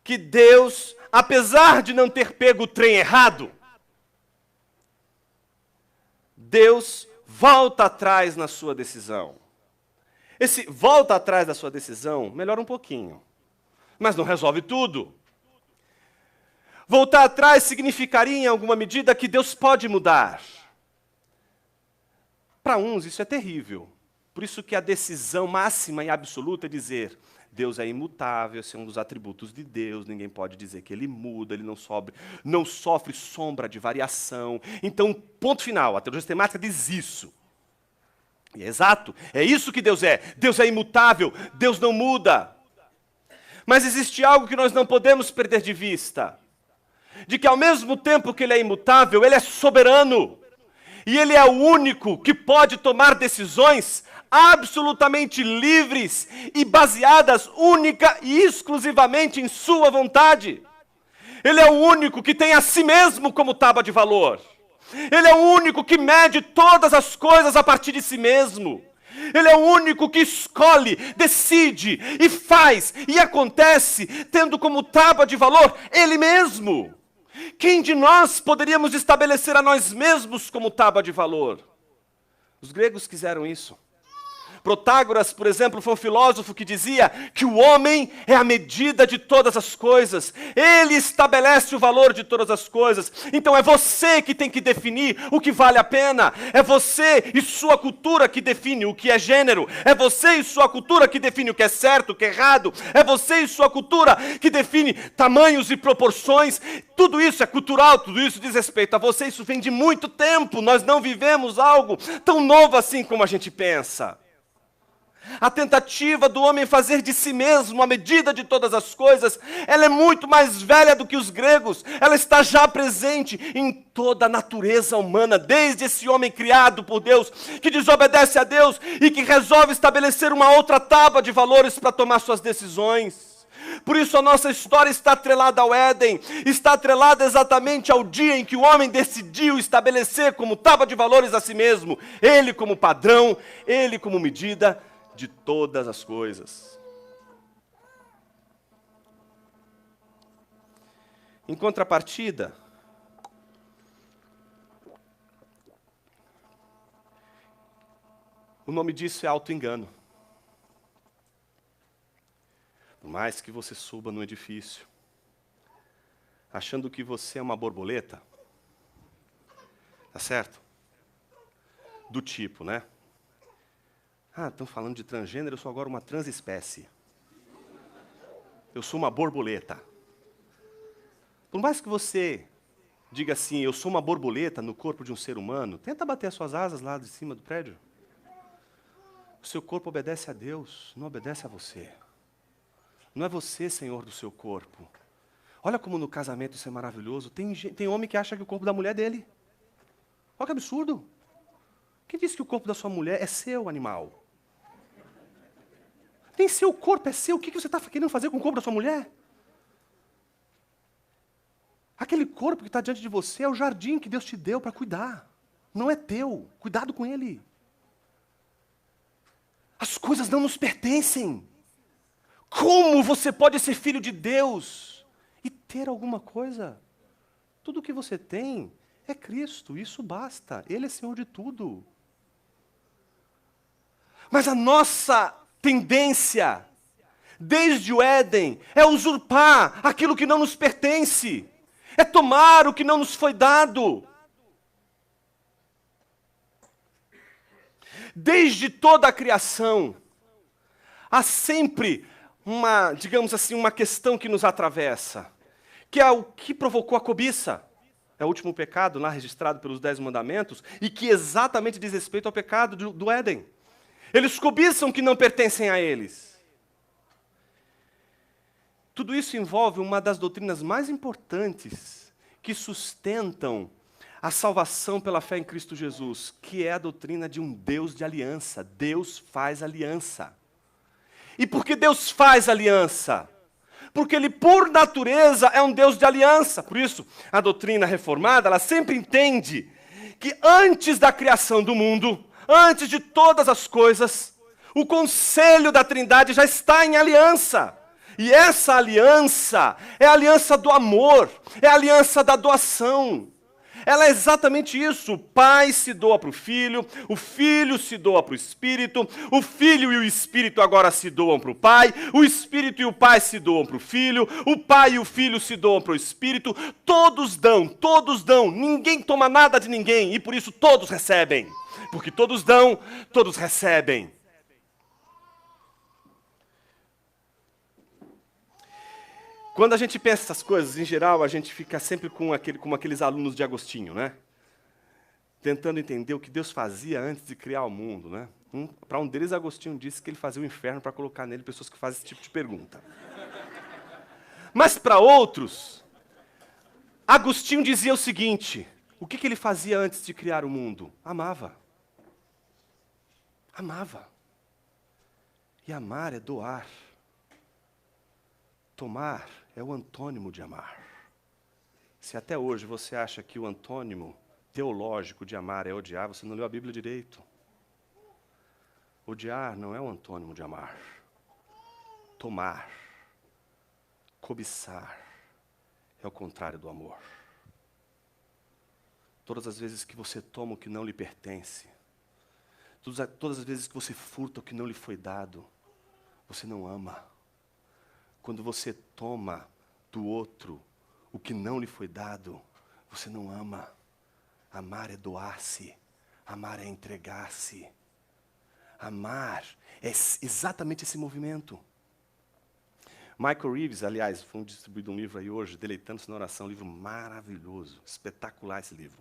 que Deus, apesar de não ter pego o trem errado, Deus volta atrás na sua decisão. Esse volta atrás da sua decisão melhora um pouquinho, mas não resolve tudo. Voltar atrás significaria, em alguma medida, que Deus pode mudar. Para uns isso é terrível. Por isso que a decisão máxima e absoluta é dizer: Deus é imutável, esse é um dos atributos de Deus, ninguém pode dizer que Ele muda, Ele não sofre sombra de variação. Então, ponto final, a teologia sistemática diz isso. E é exato, é isso que Deus é. Deus é imutável, Deus não muda. Mas existe algo que nós não podemos perder de vista. De que ao mesmo tempo que Ele é imutável, Ele é soberano. E Ele é o único que pode tomar decisões absolutamente livres e baseadas única e exclusivamente em sua vontade. Ele é o único que tem a si mesmo como tábua de valor. Ele é o único que mede todas as coisas a partir de si mesmo. Ele é o único que escolhe, decide e faz e acontece, tendo como tábua de valor Ele mesmo. Quem de nós poderíamos estabelecer a nós mesmos como tábua de valor? Os gregos quiseram isso. Protágoras, por exemplo, foi um filósofo que dizia que o homem é a medida de todas as coisas. Ele estabelece o valor de todas as coisas. Então é você que tem que definir o que vale a pena. É você e sua cultura que define o que é gênero. É você e sua cultura que define o que é certo, o que é errado. É você e sua cultura que define tamanhos e proporções. Tudo isso é cultural, tudo isso diz respeito a você. Isso vem de muito tempo. Nós não vivemos algo tão novo assim como a gente pensa. A tentativa do homem fazer de si mesmo a medida de todas as coisas, ela é muito mais velha do que os gregos. Ela está já presente em toda a natureza humana, desde esse homem criado por Deus, que desobedece a Deus e que resolve estabelecer uma outra tábua de valores para tomar suas decisões. Por isso a nossa história está atrelada ao Éden, está atrelada exatamente ao dia em que o homem decidiu estabelecer como tábua de valores a si mesmo, ele como padrão, ele como medida de todas as coisas. Em contrapartida, o nome disso é auto-engano. Por mais que você suba no edifício, achando que você é uma borboleta, tá certo? Do tipo, né? Ah, estão falando de transgênero, eu sou agora uma transespécie. Eu sou uma borboleta. Por mais que você diga assim, eu sou uma borboleta no corpo de um ser humano, tenta bater as suas asas lá de cima do prédio. O seu corpo obedece a Deus, não obedece a você. Não é você, Senhor, do seu corpo. Olha como no casamento isso é maravilhoso. Tem homem que acha que o corpo da mulher é dele. Olha que absurdo. Quem disse que o corpo da sua mulher é seu, animal? Tem seu corpo, é seu. O que você está querendo fazer com o corpo da sua mulher? Aquele corpo que está diante de você é o jardim que Deus te deu para cuidar. Não é teu. Cuidado com ele. As coisas não nos pertencem. Como você pode ser filho de Deus e ter alguma coisa? Tudo o que você tem é Cristo, isso basta. Ele é Senhor de tudo. Mas a nossa tendência, desde o Éden, é usurpar aquilo que não nos pertence. É tomar o que não nos foi dado. Desde toda a criação, há sempre uma, digamos assim, uma questão que nos atravessa, que é o que provocou a cobiça. É o último pecado lá registrado pelos 10 mandamentos, e que exatamente diz respeito ao pecado do Éden. Eles cobiçam que não pertencem a eles. Tudo isso envolve uma das doutrinas mais importantes que sustentam a salvação pela fé em Cristo Jesus, que é a doutrina de um Deus de aliança. Deus faz aliança. E por que Deus faz aliança? Porque Ele, por natureza, é um Deus de aliança. Por isso, a doutrina reformada, ela sempre entende que antes da criação do mundo, antes de todas as coisas, o conselho da Trindade já está em aliança. E essa aliança é a aliança do amor, é a aliança da doação. Ela é exatamente isso. O Pai se doa para o Filho se doa para o Espírito, o Filho e o Espírito agora se doam para o Pai, o Espírito e o Pai se doam para o Filho, o Pai e o Filho se doam para o Espírito. Todos dão, ninguém toma nada de ninguém, e por isso todos recebem. Porque todos dão, todos recebem. Quando a gente pensa essas coisas, em geral, a gente fica sempre como aqueles alunos de Agostinho, né? Tentando entender o que Deus fazia antes de criar o mundo, né? Para um deles, Agostinho disse que ele fazia o inferno para colocar nele pessoas que fazem esse tipo de pergunta. Mas para outros, Agostinho dizia o seguinte: o que ele fazia antes de criar o mundo? Amava. Amava. E amar é doar. Tomar é o antônimo de amar. Se até hoje você acha que o antônimo teológico de amar é odiar, você não leu a Bíblia direito. Odiar não é o antônimo de amar. Tomar, cobiçar, é o contrário do amor. Todas as vezes que você toma o que não lhe pertence, todas as vezes que você furta o que não lhe foi dado, você não ama. Quando você toma do outro o que não lhe foi dado, você não ama. Amar é doar-se. Amar é entregar-se. Amar é exatamente esse movimento. Michael Reeves, aliás, foi distribuído um livro aí hoje, Deleitando-se na Oração, um livro maravilhoso, espetacular esse livro.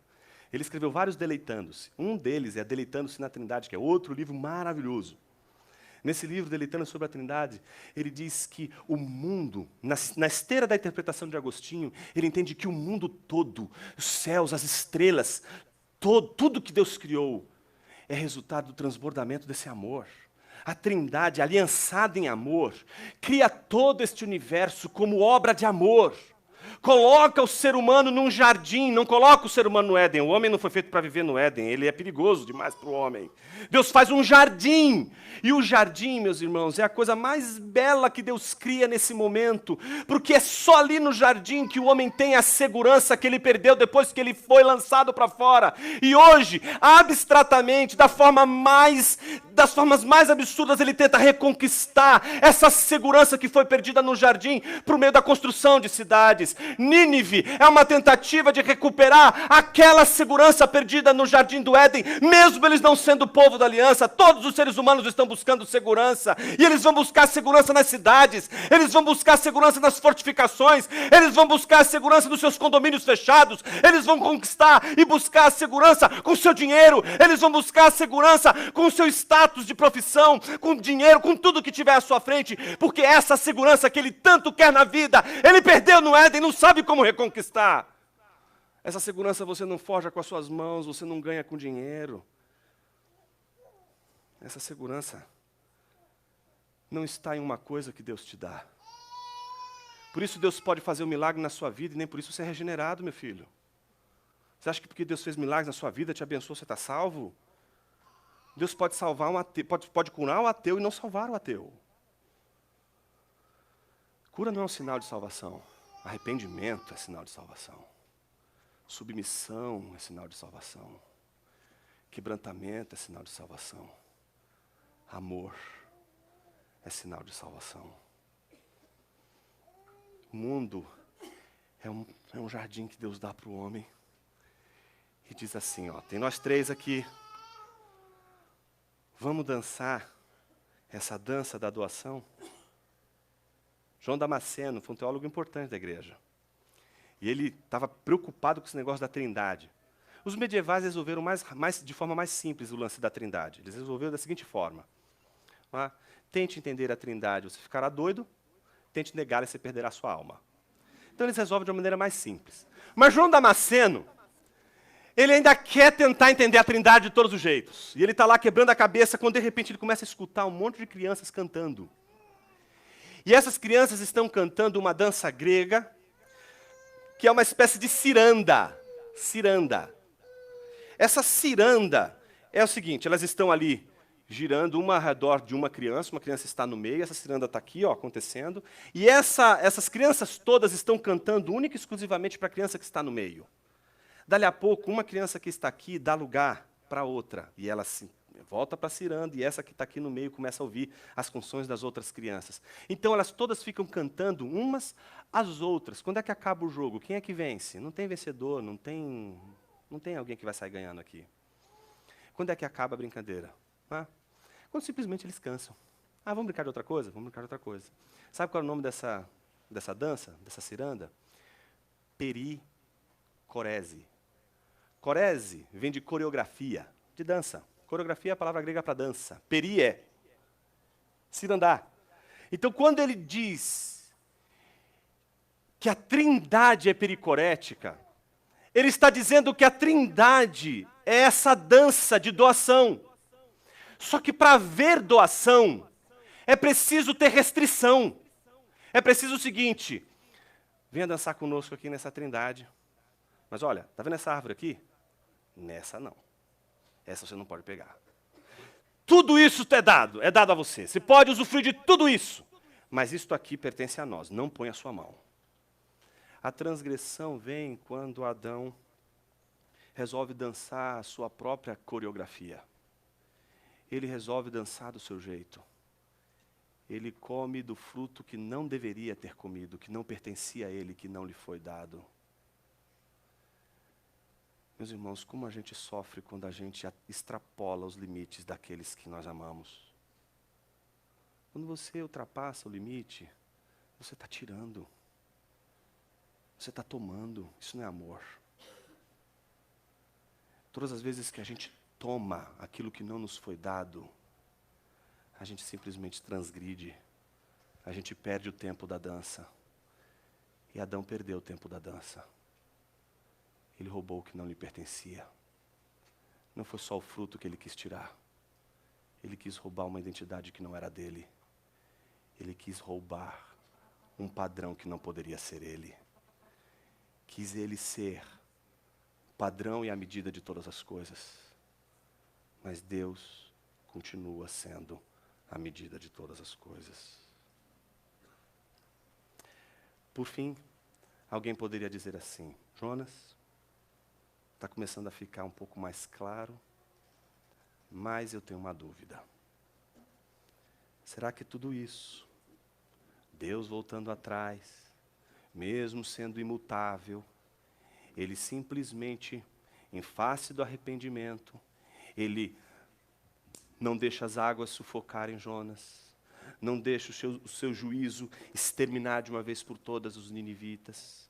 Ele escreveu vários deleitando-se. Um deles é Deleitando-se na Trindade, que é outro livro maravilhoso. Nesse livro, Deleitando sobre a Trindade, ele diz que o mundo, na esteira da interpretação de Agostinho, ele entende que o mundo todo, os céus, as estrelas, tudo que Deus criou, é resultado do transbordamento desse amor. A Trindade, aliançada em amor, cria todo este universo como obra de amor. Coloca o ser humano num jardim, não coloca o ser humano no Éden. O homem não foi feito para viver no Éden, ele é perigoso demais para o homem. Deus faz um jardim, e o jardim, meus irmãos, é a coisa mais bela que Deus cria nesse momento, porque é só ali no jardim que o homem tem a segurança que ele perdeu depois que ele foi lançado para fora. E hoje, abstratamente, das formas mais absurdas, ele tenta reconquistar essa segurança que foi perdida no jardim por meio da construção de cidades. Nínive é uma tentativa de recuperar aquela segurança perdida no jardim do Éden, mesmo eles não sendo o povo da aliança. Todos os seres humanos estão buscando segurança, e eles vão buscar segurança nas cidades, eles vão buscar segurança nas fortificações, eles vão buscar segurança nos seus condomínios fechados, eles vão conquistar e buscar a segurança com o seu dinheiro, eles vão buscar a segurança com o seu status de profissão, com dinheiro, com tudo que tiver à sua frente, porque essa segurança que ele tanto quer na vida, ele perdeu no Éden, não sabe como reconquistar. Essa segurança você não forja com as suas mãos, você não ganha com dinheiro. Essa segurança não está em uma coisa que Deus te dá. Por isso Deus pode fazer um milagre na sua vida e nem por isso você é regenerado, meu filho. Você acha que porque Deus fez milagres na sua vida, te abençoou, você está salvo? Deus pode salvar um ateu, pode curar um ateu e não salvar o ateu. Cura não é um sinal de salvação. Arrependimento é sinal de salvação. Submissão é sinal de salvação. Quebrantamento é sinal de salvação. Amor é sinal de salvação. O mundo é um jardim que Deus dá para o homem. E diz assim, ó, tem nós três aqui. Vamos dançar essa dança da doação. João Damasceno foi um teólogo importante da igreja. E ele estava preocupado com esse negócio da trindade. Os medievais resolveram de forma mais simples o lance da trindade. Eles resolveram da seguinte forma. Tente entender a trindade, você ficará doido. Tente negá-la e você perderá a sua alma. Então eles resolvem de uma maneira mais simples. Mas João Damasceno, ele ainda quer tentar entender a trindade de todos os jeitos. E ele está lá quebrando a cabeça quando de repente ele começa a escutar um monte de crianças cantando. E essas crianças estão cantando uma dança grega, que é uma espécie de ciranda. Ciranda. Essa ciranda é o seguinte, elas estão ali girando uma ao redor de uma criança está no meio, essa ciranda está aqui, ó, acontecendo, e essas crianças todas estão cantando única e exclusivamente para a criança que está no meio. Dali a pouco, uma criança que está aqui dá lugar para outra, e ela se volta para a ciranda, e essa que está aqui no meio começa a ouvir as canções das outras crianças. Então elas todas ficam cantando umas às outras. Quando é que acaba o jogo? Quem é que vence? Não tem vencedor, não tem alguém que vai sair ganhando aqui. Quando é que acaba a brincadeira? Quando simplesmente eles cansam. Vamos brincar de outra coisa? Vamos brincar de outra coisa. Sabe qual é o nome dessa dança, dessa ciranda? Pericorese. Corese vem de coreografia, de dança. Coreografia é a palavra grega para dança. Peri é cirandar. Então, quando ele diz que a trindade é pericorética, ele está dizendo que a trindade é essa dança de doação. Só que para haver doação, é preciso ter restrição. É preciso o seguinte, venha dançar conosco aqui nessa trindade. Mas olha, está vendo essa árvore aqui? Nessa não. Essa você não pode pegar. Tudo isso é dado a você. Você pode usufruir de tudo isso. Mas isto aqui pertence a nós, não põe a sua mão. A transgressão vem quando Adão resolve dançar a sua própria coreografia. Ele resolve dançar do seu jeito. Ele come do fruto que não deveria ter comido, que não pertencia a ele, que não lhe foi dado. Meus irmãos, como a gente sofre quando a gente extrapola os limites daqueles que nós amamos. Quando você ultrapassa o limite, você está tirando. Você está tomando. Isso não é amor. Todas as vezes que a gente toma aquilo que não nos foi dado, a gente simplesmente transgride. A gente perde o tempo da dança. E Adão perdeu o tempo da dança. Ele roubou o que não lhe pertencia. Não foi só o fruto que ele quis tirar. Ele quis roubar uma identidade que não era dele. Ele quis roubar um padrão que não poderia ser ele. Quis ele ser o padrão e a medida de todas as coisas. Mas Deus continua sendo a medida de todas as coisas. Por fim, alguém poderia dizer assim, Jonas, está começando a ficar um pouco mais claro, mas eu tenho uma dúvida. Será que tudo isso, Deus voltando atrás, mesmo sendo imutável, Ele simplesmente, em face do arrependimento, Ele não deixa as águas sufocarem Jonas, não deixa o seu juízo exterminar de uma vez por todas os ninivitas?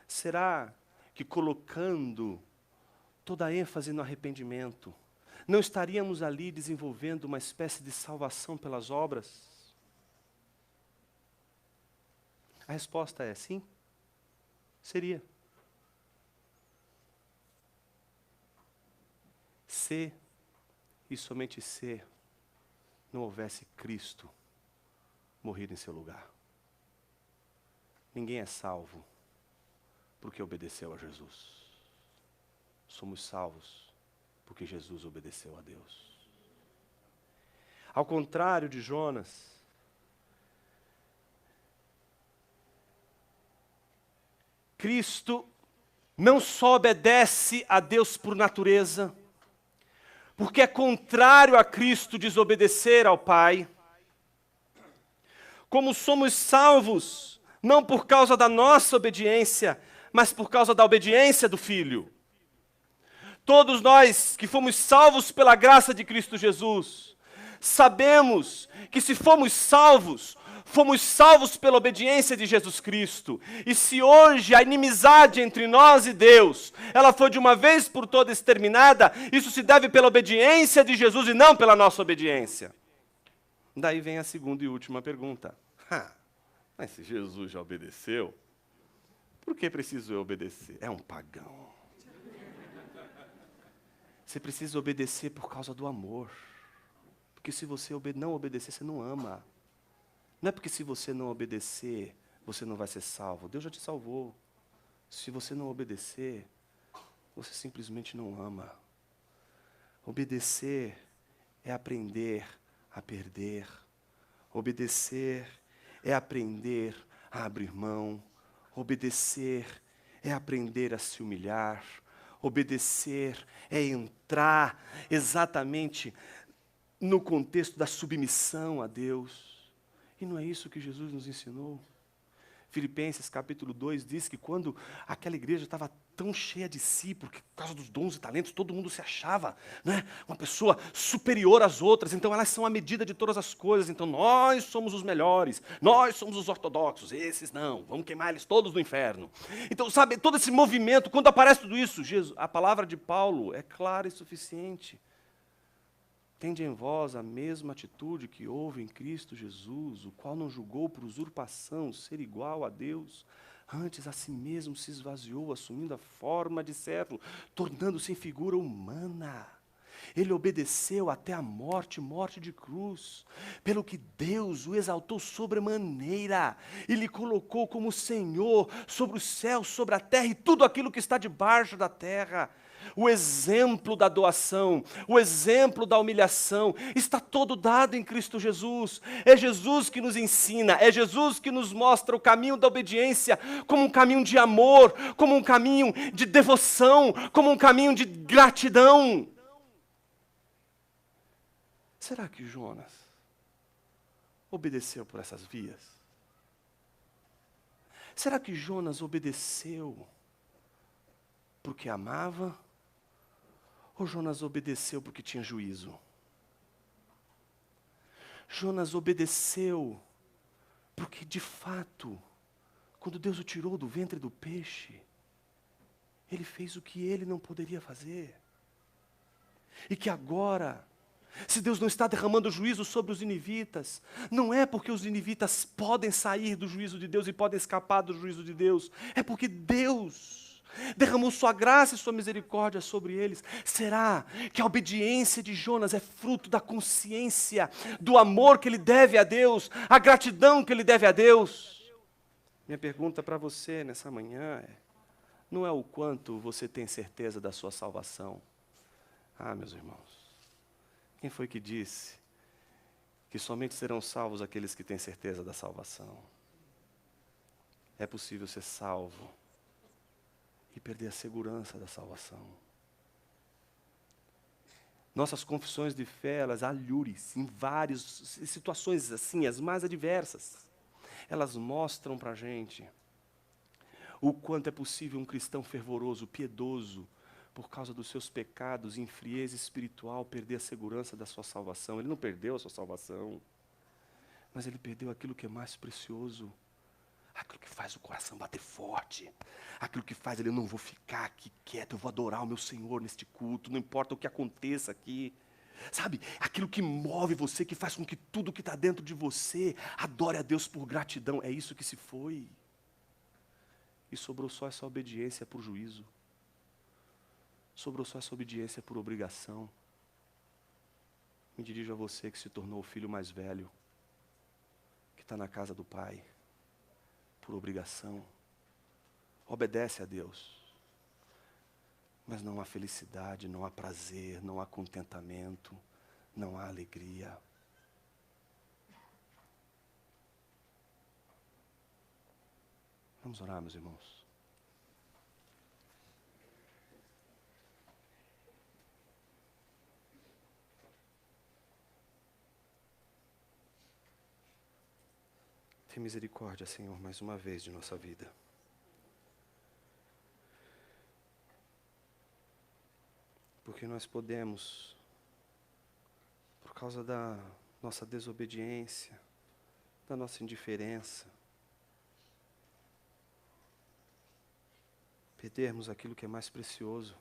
Será que colocando toda a ênfase no arrependimento, não estaríamos ali desenvolvendo uma espécie de salvação pelas obras? A resposta é sim. Seria. Se, e somente se, não houvesse Cristo morrido em seu lugar. Ninguém é salvo porque obedeceu a Jesus. Somos salvos porque Jesus obedeceu a Deus. Ao contrário de Jonas, Cristo não só obedece a Deus por natureza, porque é contrário a Cristo desobedecer ao Pai, como somos salvos, não por causa da nossa obediência, mas por causa da obediência do Filho. Todos nós que fomos salvos pela graça de Cristo Jesus, sabemos que se fomos salvos pela obediência de Jesus Cristo. E se hoje a inimizade entre nós e Deus, ela foi de uma vez por todas exterminada, isso se deve pela obediência de Jesus e não pela nossa obediência. Daí vem a segunda e última pergunta. Mas se Jesus já obedeceu, por que preciso eu obedecer? É um pagão. Você precisa obedecer por causa do amor. Porque se você não obedecer, você não ama. Não é porque se você não obedecer, você não vai ser salvo. Deus já te salvou. Se você não obedecer, você simplesmente não ama. Obedecer é aprender a perder. Obedecer é aprender a abrir mão. Obedecer é aprender a se humilhar. Obedecer é entrar exatamente no contexto da submissão a Deus. E não é isso que Jesus nos ensinou? Filipenses capítulo 2 diz que quando aquela igreja estava tão cheia de si, porque por causa dos dons e talentos, todo mundo se achava, né, uma pessoa superior às outras, então elas são a medida de todas as coisas, então nós somos os melhores, nós somos os ortodoxos, esses não, vamos queimar eles todos no inferno. Então, sabe, todo esse movimento, quando aparece tudo isso, a palavra de Paulo é clara e suficiente. Tende em vós a mesma atitude que houve em Cristo Jesus, o qual não julgou por usurpação ser igual a Deus, antes a si mesmo se esvaziou, assumindo a forma de servo, tornando-se em figura humana. Ele obedeceu até a morte, morte de cruz, pelo que Deus o exaltou sobremaneira, e lhe colocou como Senhor sobre os céus, sobre a terra e tudo aquilo que está debaixo da terra. O exemplo da doação, o exemplo da humilhação, está todo dado em Cristo Jesus. É Jesus que nos ensina, é Jesus que nos mostra o caminho da obediência como um caminho de amor, como um caminho de devoção, como um caminho de gratidão. Será que Jonas obedeceu por essas vias? Será que Jonas obedeceu porque amava? Ou Jonas obedeceu porque tinha juízo? Jonas obedeceu porque, de fato, quando Deus o tirou do ventre do peixe, ele fez o que ele não poderia fazer. E que agora, se Deus não está derramando juízo sobre os ninivitas, não é porque os ninivitas podem sair do juízo de Deus e podem escapar do juízo de Deus, é porque Deus derramou sua graça e sua misericórdia sobre eles. Será que a obediência de Jonas é fruto da consciência, do amor que ele deve a Deus, a gratidão que ele deve a Deus? Minha pergunta para você nessa manhã não é o quanto você tem certeza da sua salvação. Meus irmãos, quem foi que disse que somente serão salvos aqueles que têm certeza da salvação? É possível ser salvo e perder a segurança da salvação. Nossas confissões de fé, elas alhures em várias situações assim, as mais adversas. Elas mostram para a gente o quanto é possível um cristão fervoroso, piedoso, por causa dos seus pecados, em frieza espiritual, perder a segurança da sua salvação. Ele não perdeu a sua salvação, mas ele perdeu aquilo que é mais precioso, aquilo que faz o coração bater forte, aquilo que faz ele, eu não vou ficar aqui quieto, eu vou adorar o meu Senhor neste culto, não importa o que aconteça aqui. Sabe, aquilo que move você, que faz com que tudo que está dentro de você adore a Deus por gratidão, é isso que se foi. E sobrou só essa obediência por juízo. Sobrou só essa obediência por obrigação. Me dirijo a você que se tornou o filho mais velho, que está na casa do Pai, por obrigação. Obedece a Deus. Mas não há felicidade, não há prazer, não há contentamento, não há alegria. Vamos orar, meus irmãos. Tem misericórdia, Senhor, mais uma vez de nossa vida. Porque nós podemos, por causa da nossa desobediência, da nossa indiferença, perdermos aquilo que é mais precioso,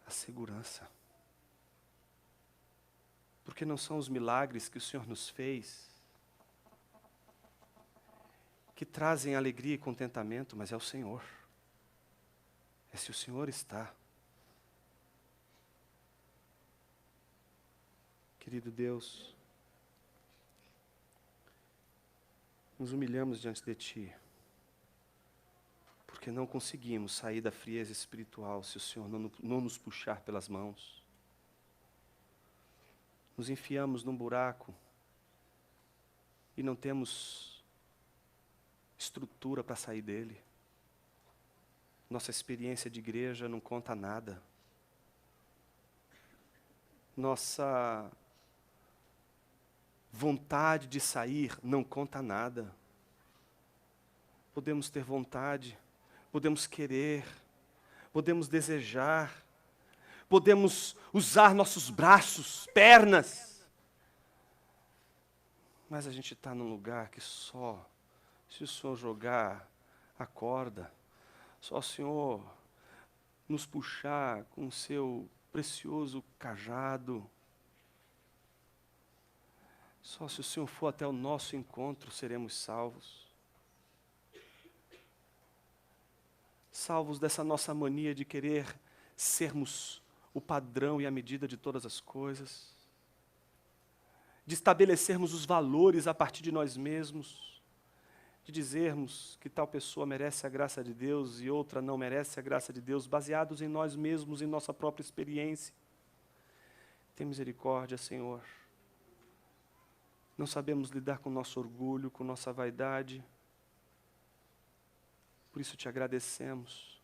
a segurança. Porque não são os milagres que o Senhor nos fez que trazem alegria e contentamento, mas é o Senhor. É se o Senhor está. Querido Deus, nos humilhamos diante de Ti, porque não conseguimos sair da frieza espiritual se o Senhor não nos puxar pelas mãos. Nos enfiamos num buraco e não temos estrutura para sair dele. Nossa experiência de igreja não conta nada. Nossa vontade de sair não conta nada. Podemos ter vontade, podemos querer, podemos desejar, podemos usar nossos braços, pernas, mas a gente está num lugar que só, se o Senhor jogar a corda, só o Senhor nos puxar com o seu precioso cajado, só se o Senhor for até o nosso encontro, seremos salvos. Salvos dessa nossa mania de querer sermos o padrão e a medida de todas as coisas, de estabelecermos os valores a partir de nós mesmos, de dizermos que tal pessoa merece a graça de Deus e outra não merece a graça de Deus, baseados em nós mesmos, em nossa própria experiência. Tem misericórdia, Senhor. Não sabemos lidar com o nosso orgulho, com nossa vaidade. Por isso te agradecemos,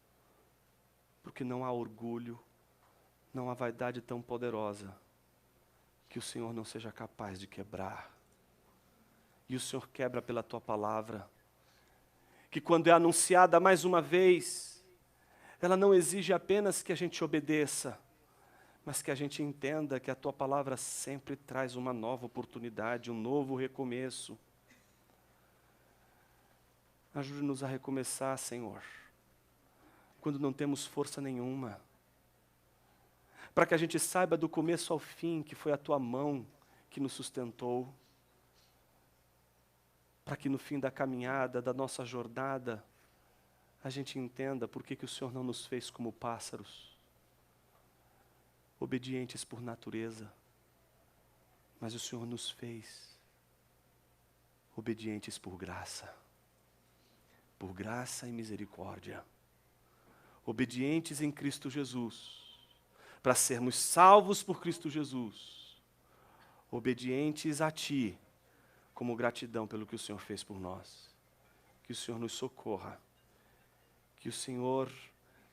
porque não há orgulho, não há vaidade tão poderosa que o Senhor não seja capaz de quebrar. E o Senhor quebra pela Tua palavra, que quando é anunciada mais uma vez, ela não exige apenas que a gente obedeça, mas que a gente entenda que a Tua palavra sempre traz uma nova oportunidade, um novo recomeço. Ajude-nos a recomeçar, Senhor, quando não temos força nenhuma, para que a gente saiba do começo ao fim que foi a Tua mão que nos sustentou, para que no fim da caminhada, da nossa jornada, a gente entenda por que o Senhor não nos fez como pássaros, obedientes por natureza, mas o Senhor nos fez obedientes por graça e misericórdia, obedientes em Cristo Jesus, para sermos salvos por Cristo Jesus, obedientes a Ti, como gratidão pelo que o Senhor fez por nós. Que o Senhor nos socorra, que o Senhor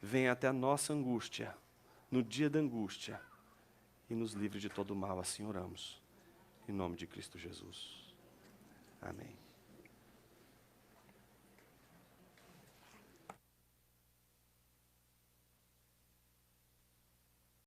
venha até a nossa angústia, no dia da angústia, e nos livre de todo o mal, assim oramos, em nome de Cristo Jesus. Amém.